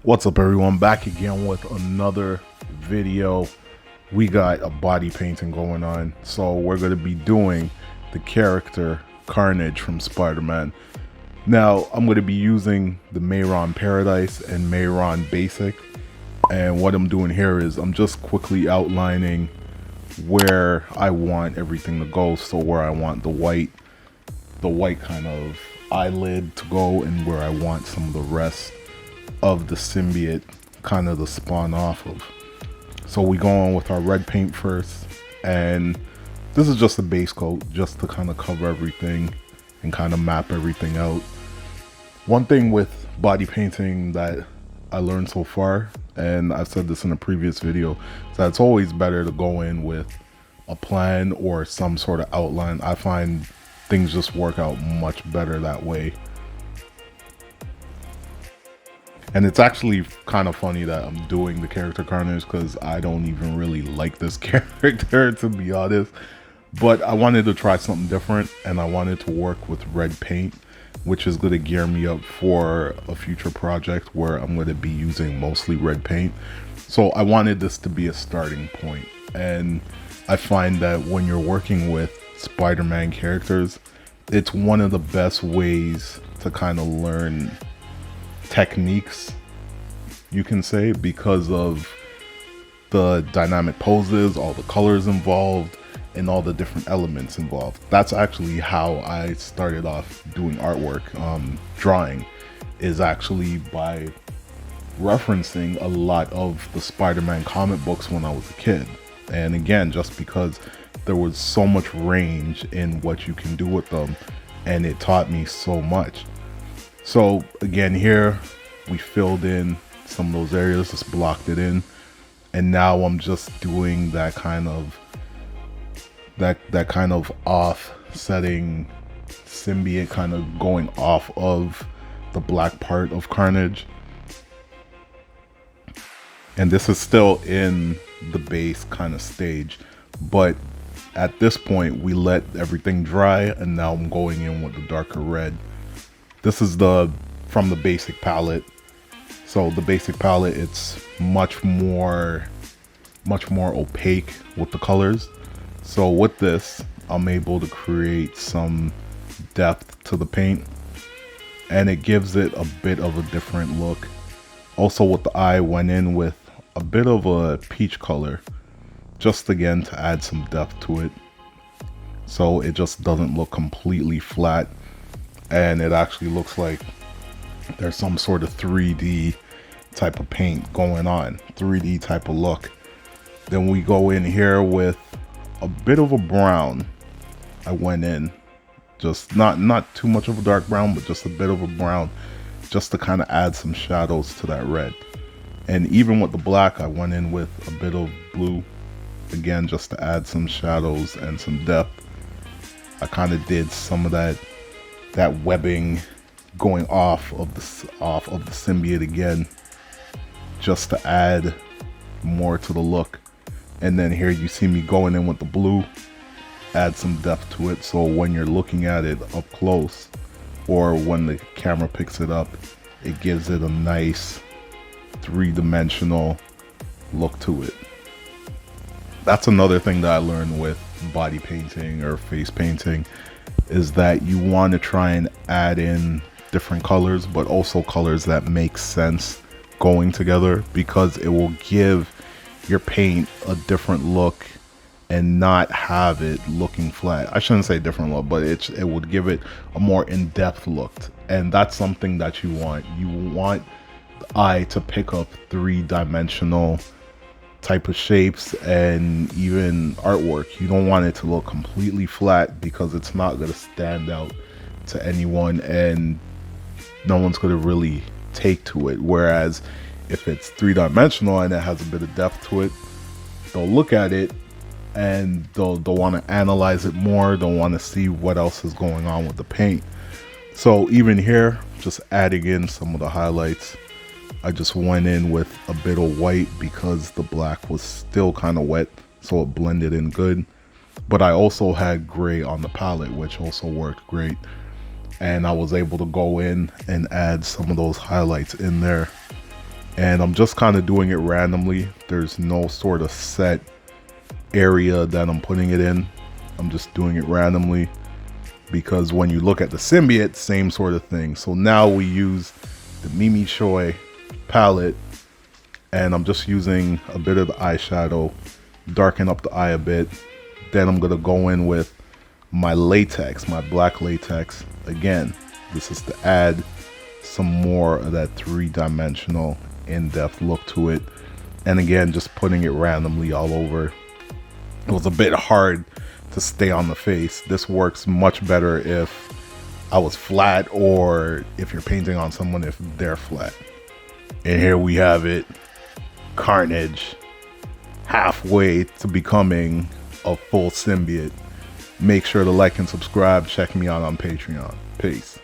What's up, everyone? Back again with another video. We got a body painting going on, so we're going to be doing the character Carnage from Spider-Man. Now I'm going to be using the Mayron Paradise and Mayron Basic, and what I'm doing here is I'm just quickly outlining where I want everything to go. So where I want the white kind of eyelid to go, and where I want some of the rest of the symbiote kind of to spawn off of. So we go on with our red paint first, and this is just a base coat just to kind of cover everything and kind of map everything out. One thing with body painting that I learned so far, and I've said this in a previous video, is that it's always better to go in with a plan or some sort of outline. I find things just work out much better that way. And it's actually kind of funny that I'm doing the character Carnage because I don't even really like this character, to be honest. But I wanted to try something different, and I wanted to work with red paint, which is going to gear me up for a future project where I'm going to be using mostly red paint. So I wanted this to be a starting point. And I find that when you're working with Spider-Man characters, it's one of the best ways to kind of learn techniques, you can say, because of the dynamic poses, all the colors involved, and all the different elements involved. That's actually how I started off doing artwork. Drawing is actually by referencing a lot of the Spider-Man comic books when I was a kid. And again, just because there was so much range in what you can do with them, and it taught me so much. So again, here we filled in some of those areas, just blocked it in, and now I'm just doing that kind of offsetting symbiote, kind of going off of the black part of Carnage. And this is still in the base kind of stage, but at this point we let everything dry, and now I'm going in with the darker red. This is from the basic palette. So the basic palette, it's much more opaque with the colors. So with this, I'm able to create some depth to the paint, and it gives it a bit of a different look. Also with the eye, went in with a bit of a peach color, just again to add some depth to it. So it just doesn't look completely flat, and it actually looks like there's some sort of 3D type of paint going on, 3D type of look. Then we go in here with a bit of a brown. I went in just not too much of a dark brown, but just a bit of a brown, just to kind of add some shadows to that red. And even with the black, I went in with a bit of blue, again just to add some shadows and some depth. I kind of did some of that webbing going off of the symbiote again, just to add more to the look. And then here you see me going in with the blue, add some depth to it, so when you're looking at it up close, or when the camera picks it up, it gives it a nice three-dimensional look to it. That's another thing that I learned with body painting or face painting, is that you want to try and add in different colors, but also colors that make sense going together, because it will give your paint a different look and not have it looking flat. I shouldn't say different look, but it would give it a more in-depth look, and that's something that you want. You want the eye to pick up three-dimensional type of shapes and even artwork. You don't want it to look completely flat, because it's not going to stand out to anyone, and no one's going to really take to it. Whereas if it's three-dimensional and it has a bit of depth to it, they'll look at it and they'll want to analyze it more. They'll want to see what else is going on with the paint. So even here, just adding in some of the highlights, I just went in with a bit of white because the black was still kind of wet, so it blended in good. But I also had gray on the palette, which also worked great. And I was able to go in and add some of those highlights in there. And I'm just kind of doing it randomly. There's no sort of set area that I'm putting it in. I'm just doing it randomly because when you look at the symbiote, same sort of thing. So now we use the Mimi Choi palette, and I'm just using a bit of the eyeshadow, darken up the eye a bit. Then I'm gonna go in with my latex, my black latex. Again, this is to add some more of that three-dimensional in-depth look to it. And again, just putting it randomly all over. It was a bit hard to stay on the face. This works much better if I was flat, or if you're painting on someone if they're flat. And here we have it, Carnage, halfway to becoming a full symbiote. Make sure to like and subscribe. Check me out on Patreon. Peace.